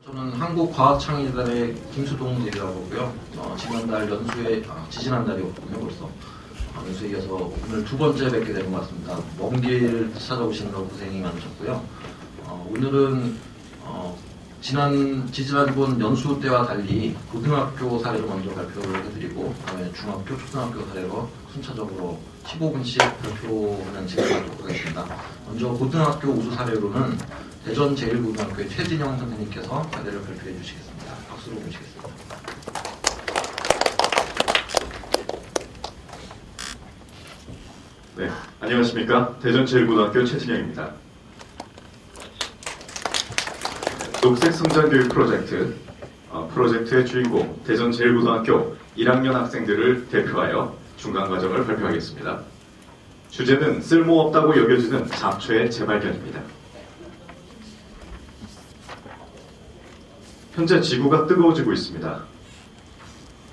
저는 한국과학창의재단의 김수동 대리라고 하고요. 지난달 연수에 지지난달이었군요 벌써. 연수에 이어서 오늘 두 번째 뵙게 되는 것 같습니다. 먼 길 찾아오시는 거 고생이 많으셨고요. 오늘은 지난번 연수 때와 달리 고등학교 사례를 먼저 발표를 해드리고 그다음에 중학교, 초등학교 사례로 순차적으로 15분씩 발표하는 시간을 갖도록 하겠습니다. 먼저 고등학교 우수 사례로는 대전 제1고등학교의 최진영 선생님께서 사례를 발표해 주시겠습니다. 박수로 모시겠습니다. 네, 안녕하십니까. 대전 제1고등학교 최진영입니다. 녹색 성장교육 프로젝트의 주인공 대전 제1고등학교 1학년 학생들을 대표하여 중간과정을 발표하겠습니다. 주제는 쓸모없다고 여겨지는 잡초의 재발견입니다. 현재 지구가 뜨거워지고 있습니다.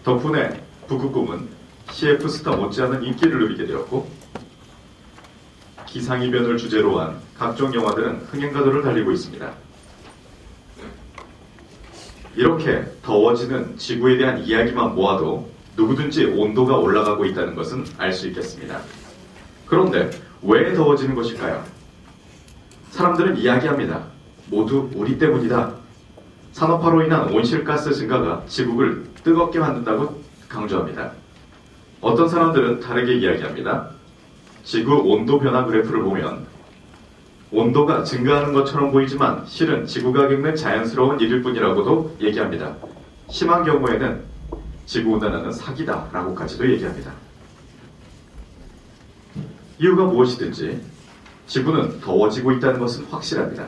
덕분에 북극곰은 CF스타 못지않은 인기를 누리게 되었고 기상이변을 주제로 한 각종 영화들은 흥행가도를 달리고 있습니다. 이렇게 더워지는 지구에 대한 이야기만 모아도 누구든지 온도가 올라가고 있다는 것은 알 수 있겠습니다. 그런데 왜 더워지는 것일까요? 사람들은 이야기합니다. 모두 우리 때문이다. 산업화로 인한 온실가스 증가가 지구를 뜨겁게 만든다고 강조합니다. 어떤 사람들은 다르게 이야기합니다. 지구 온도 변화 그래프를 보면 온도가 증가하는 것처럼 보이지만 실은 지구가 겪는 자연스러운 일일 뿐이라고도 얘기합니다. 심한 경우에는 지구온난화는 사기다 라고까지도 얘기합니다. 이유가 무엇이든지 지구는 더워지고 있다는 것은 확실합니다.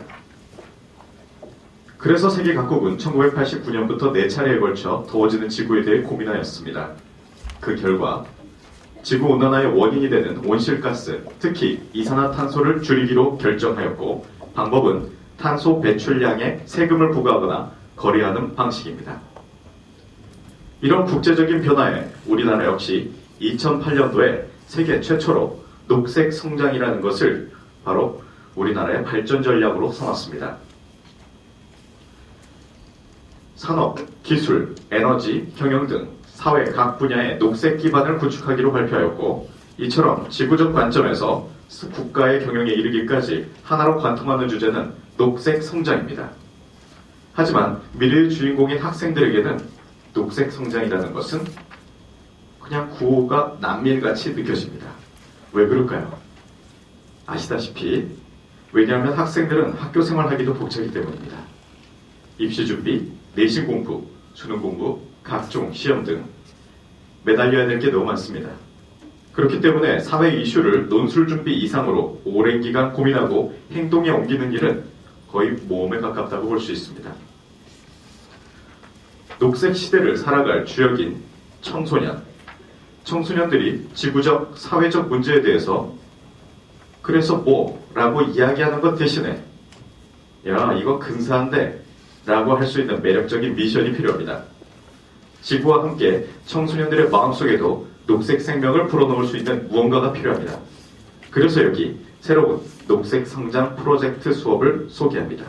그래서 세계 각국은 1989년부터 4차례에 걸쳐 더워지는 지구에 대해 고민하였습니다. 그 결과 지구온난화의 원인이 되는 온실가스, 특히 이산화탄소를 줄이기로 결정하였고 방법은 탄소 배출량에 세금을 부과하거나 거래하는 방식입니다. 이런 국제적인 변화에 우리나라 역시 2008년도에 세계 최초로 녹색 성장이라는 것을 바로 우리나라의 발전 전략으로 삼았습니다. 산업, 기술, 에너지, 경영 등 사회 각 분야의 녹색 기반을 구축하기로 발표하였고 이처럼 지구적 관점에서 국가의 경영에 이르기까지 하나로 관통하는 주제는 녹색 성장입니다. 하지만 미래의 주인공인 학생들에게는 녹색 성장이라는 것은 그냥 구호가 난밀같이 느껴집니다. 왜 그럴까요? 아시다시피 왜냐하면 학생들은 학교 생활하기도 벅차기 때문입니다. 입시 준비, 내신 공부, 수능 공부, 각종 시험 등 매달려야 될 게 너무 많습니다. 그렇기 때문에 사회 이슈를 논술 준비 이상으로 오랜 기간 고민하고 행동에 옮기는 일은 거의 모험에 가깝다고 볼 수 있습니다. 녹색 시대를 살아갈 주역인 청소년들이 지구적, 사회적 문제에 대해서 그래서 뭐? 라고 이야기하는 것 대신에 야, 이거 근사한데? 라고 할 수 있는 매력적인 미션이 필요합니다. 지구와 함께 청소년들의 마음속에도 녹색 생명을 불어넣을 수 있는 무언가가 필요합니다. 그래서 여기 새로운 녹색 성장 프로젝트 수업을 소개합니다.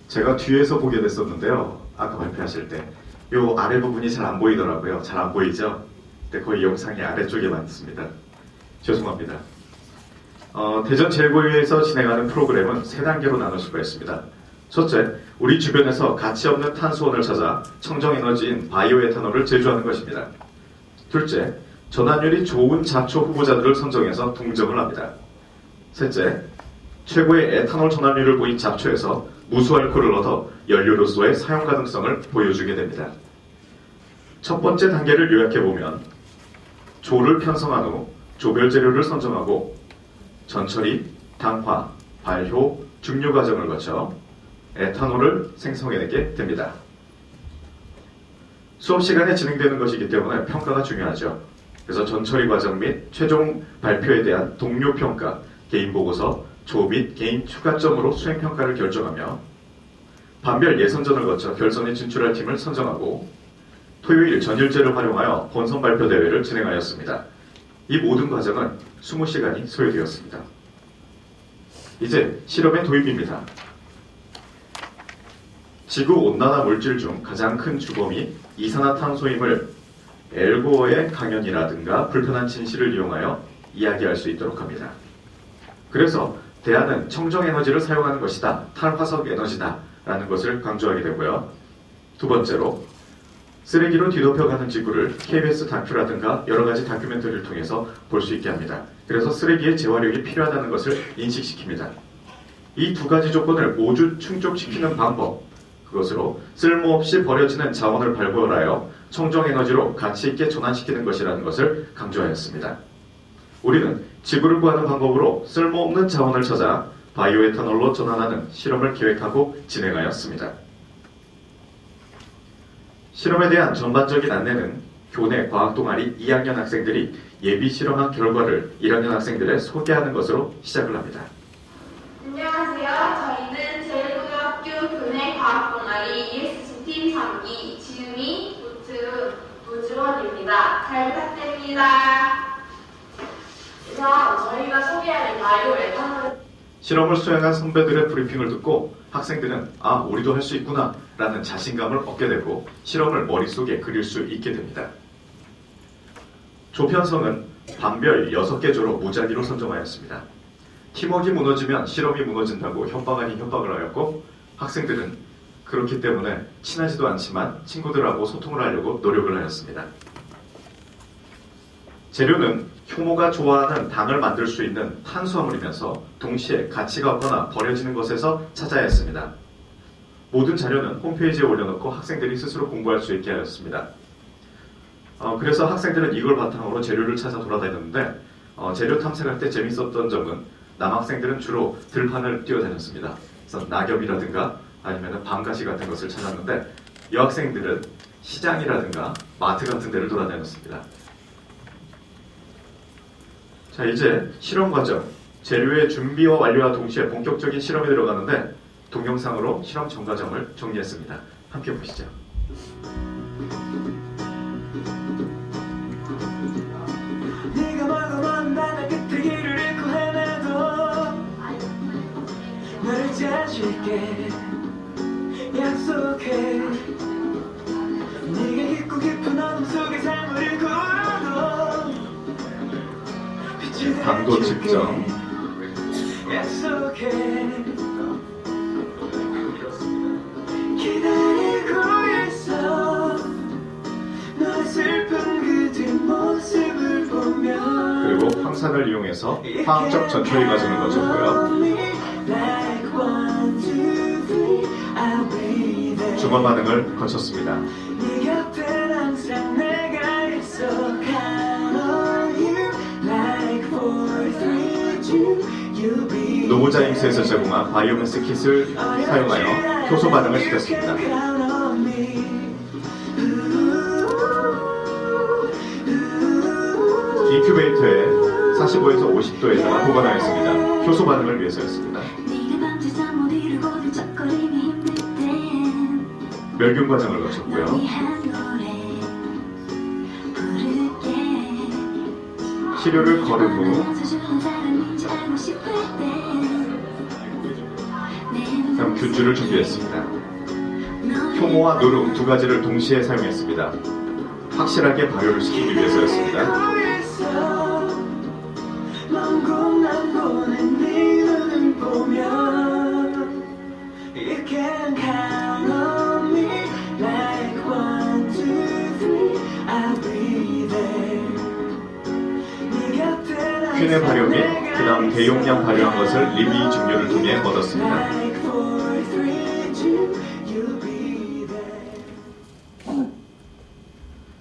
제가 뒤에서 보게 됐었는데요. 아까 발표하실 때 이 아래 부분이 잘 안 보이더라고요. 잘 안 보이죠? 근데 거의 영상이 아래쪽에만 있습니다. 죄송합니다. 대전 제1고에서 진행하는 프로그램은 3단계로 나눌 수가 있습니다. 첫째, 우리 주변에서 가치 없는 탄수원을 찾아 청정에너지인 바이오에탄올을 제조하는 것입니다. 둘째, 전환율이 좋은 잡초 후보자들을 선정해서 동정을 합니다. 셋째, 최고의 에탄올 전환율을 보인 잡초에서 무수알코올을 얻어 연료로서의 사용 가능성을 보여주게 됩니다. 첫 번째 단계를 요약해보면 조를 편성한 후 조별 재료를 선정하고 전처리, 당화, 발효, 증류 과정을 거쳐 에탄올을 생성해내게 됩니다. 수업 시간에 진행되는 것이기 때문에 평가가 중요하죠. 그래서 전처리 과정 및 최종 발표에 대한 동료 평가, 개인 보고서, 조 및 개인 추가점으로 수행 평가를 결정하며 반별 예선전을 거쳐 결선에 진출할 팀을 선정하고 토요일 전일제를 활용하여 본선 발표 대회를 진행하였습니다. 이 모든 과정은 20시간이 소요되었습니다. 이제 실험의 도입입니다. 지구온난화 물질 중 가장 큰 주범이 이산화탄소임을 엘고어의 강연이라든가 불편한 진실을 이용하여 이야기할 수 있도록 합니다. 그래서 대안은 청정에너지를 사용하는 것이다, 탈화석 에너지다 라는 것을 강조하게 되고요. 두 번째로 쓰레기로 뒤덮여가는 지구를 KBS 다큐라든가 여러가지 다큐멘터리를 통해서 볼 수 있게 합니다. 그래서 쓰레기의 재활용이 필요하다는 것을 인식시킵니다. 이 두 가지 조건을 모두 충족시키는 방법, 그것으로 쓸모없이 버려지는 자원을 발굴하여 청정에너지로 가치있게 전환시키는 것이라는 것을 강조하였습니다. 우리는 지구를 구하는 방법으로 쓸모없는 자원을 찾아 바이오에탄올로 전환하는 실험을 계획하고 진행하였습니다. 실험에 대한 전반적인 안내는 교내 과학동아리 2학년 학생들이 예비 실험한 결과를 1학년 학생들에 소개하는 것으로 시작을 합니다. 안녕하세요. 저희는 제일고등학교 교내 과학동아리 ESG팀 3기 지음이 우주원입니다. 잘 부탁드립니다. 우선 저희가 소개하는 바이오 에탄올 실험을 수행한 선배들의 브리핑을 듣고 학생들은 아, 우리도 할 수 있구나 라는 자신감을 얻게 되고 실험을 머릿속에 그릴 수 있게 됩니다. 조 편성은 반별 6개 조로 무작위로 선정하였습니다. 팀워크가 무너지면 실험이 무너진다고 협박 아닌 협박을 하였고 학생들은 그렇기 때문에 친하지도 않지만 친구들하고 소통을 하려고 노력을 하였습니다. 재료는 효모가 좋아하는 당을 만들 수 있는 탄수화물이면서 동시에 가치가 없거나 버려지는 것에서 찾아야 했습니다. 모든 자료는 홈페이지에 올려놓고 학생들이 스스로 공부할 수 있게 하였습니다. 그래서 학생들은 이걸 바탕으로 재료를 찾아 돌아다녔는데 재료 탐색할 때 재밌었던 점은 남학생들은 주로 들판을 뛰어다녔습니다. 그래서 낙엽이라든가 아니면 밤가시 같은 것을 찾았는데 여학생들은 시장이라든가 마트 같은 데를 돌아다녔습니다. 자, 이제 실험 과정, 재료의 준비와 완료와 동시에 본격적인 실험에 들어가는데 동영상으로 실험 전 과정을 정리했습니다. 함께 보시죠. 네가 멀고 먼 바다 끝에 길을 잃고 헤매도 너를 찾을게 약속해 네가 깊고 깊은 어둠 속에 삶을 걸어도 당도 측정. 약속해 기다리고 있어 너의 슬픈 그 뒷모습을 보며 그리고 황산을 이용해서 화학적 전처리 과정을 거쳤고요. 주거 반응을 거쳤습니다. 네 곁엔 항상 내가 있어 Count on you like 4, 3, 2 You'll be 노보자임스에서 제공한 바이오매스 킷을 사용하여 효소 반응을 시켰습니다. 인큐베이터에 45에서 50도에다가 보관하였습니다. 효소 반응을 위해서였습니다. 멸균 과정을 거쳤고요. 시료를 거른 후 그다음 균주를 준비했습니다. 효모와 노루 두 가지를 동시에 사용했습니다. 확실하게 발효를 시키기 위해서였습니다. 소규모의 발효 및 그 다음 대용량 발효한 것을 리비 증류를 통해 얻었습니다. Like 4, 3, 2, you'll be there.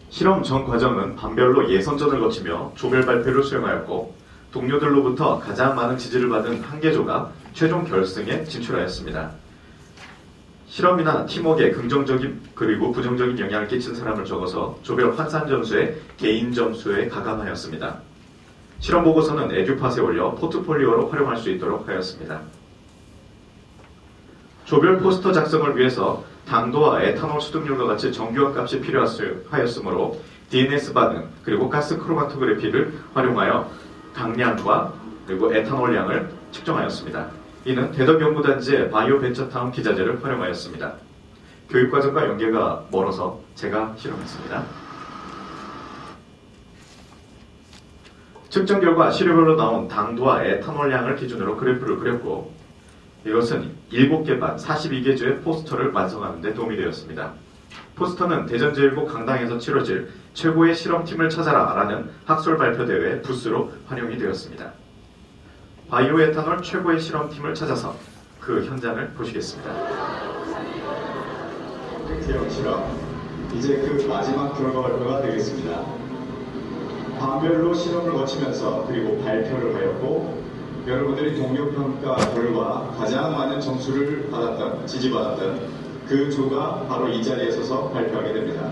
실험 전 과정은 반별로 예선전을 거치며 조별 발표를 수행하였고 동료들로부터 가장 많은 지지를 받은 한 개조가 최종 결승에 진출하였습니다. 실험이나 팀워크에 긍정적인 그리고 부정적인 영향을 끼친 사람을 적어서 조별 환산 점수에 개인 점수에 가감하였습니다. 실험 보고서는 에듀팟에 올려 포트폴리오로 활용할 수 있도록 하였습니다. 조별 포스터 작성을 위해서 당도와 에탄올 수득률과 같이 정교한 값이 필요하였으므로 DNS 반응 그리고 가스 크로마토그래피를 활용하여 당량과 그리고 에탄올량을 측정하였습니다. 이는 대덕 연구단지의 바이오 벤처타운 기자재를 활용하였습니다. 교육과정과 연계가 멀어서 제가 실험했습니다. 측정 결과 시료별로 나온 당도와 에탄올량을 기준으로 그래프를 그렸고 이것은 7개 반 42개 주의 포스터를 완성하는 데 도움이 되었습니다. 포스터는 대전제일고 강당에서 치러질 최고의 실험팀을 찾아라 라는 학술 발표 대회 부스로 활용이 되었습니다. 바이오 에탄올 최고의 실험팀을 찾아서 그 현장을 보시겠습니다. 대형 실험, 이제 그 마지막 결과 발표가 되겠습니다. 반별로 실험을 거치면서 그리고 발표를 하였고 여러분들이 동료평가 결과 가장 많은 점수를 받았던, 지지받았던 그 조가 바로 이 자리에 서서 발표하게 됩니다.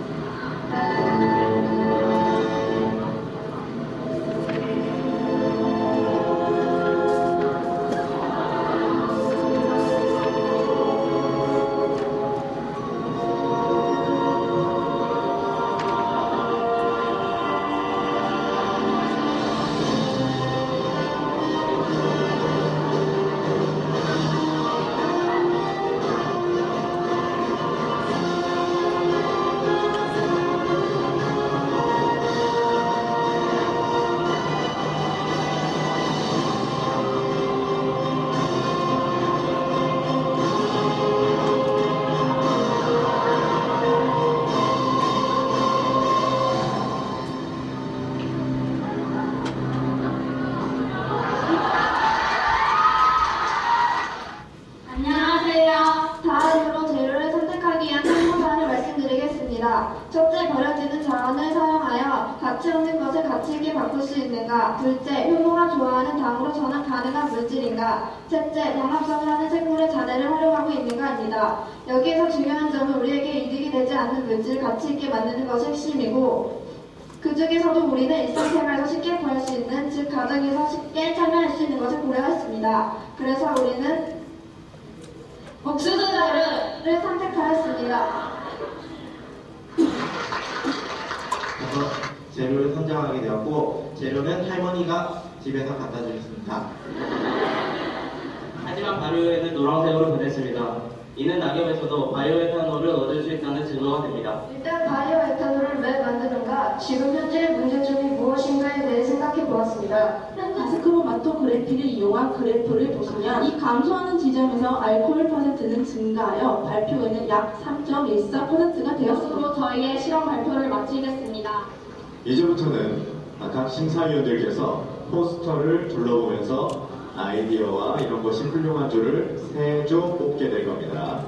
첫째, 버려지는 자원을 사용하여 가치 없는 것을 가치 있게 바꿀 수 있는가? 둘째, 효모가 좋아하는 당으로 전환 가능한 물질인가? 셋째, 광합성을 하는 생물의 잔해를 활용하고 있는가입니다. 여기에서 중요한 점은 우리에게 이득이 되지 않는 물질을 가치 있게 만드는 것이 핵심이고 그 중에서도 우리는 일상생활에서 쉽게 구할 수 있는, 즉 가정에서 쉽게 참여할 수 있는 것을 고려했습니다. 그래서 우리는 옥수수자를 선택하였습니다. 그래서 재료를 선정하게 되었고 재료는 할머니가 집에서 갖다 주셨습니다. 하지만 바이오에는 노란색으로 변했습니다. 이는 낙엽에서도 바이오에탄올을 얻을 수 있다는 증거가 됩니다. 일단 바이오에탄올을 왜 만드는가? 지금 현재 문제점이 무엇인가에 대해 생각해 보았습니다. 가스크로마토그래피를 이용한 그래프를 보시면 이 감소하는 지점에서 알코올 퍼센트는 증가하여 발표에는 약 3.14%가 되었습니다. 이것으로 저희의 실험 발표를 마치겠습니다. 이제부터는 각 심사위원들께서 포스터를 둘러보면서 아이디어와 이런 것이 훌륭한 조를 3조 뽑게 될 겁니다.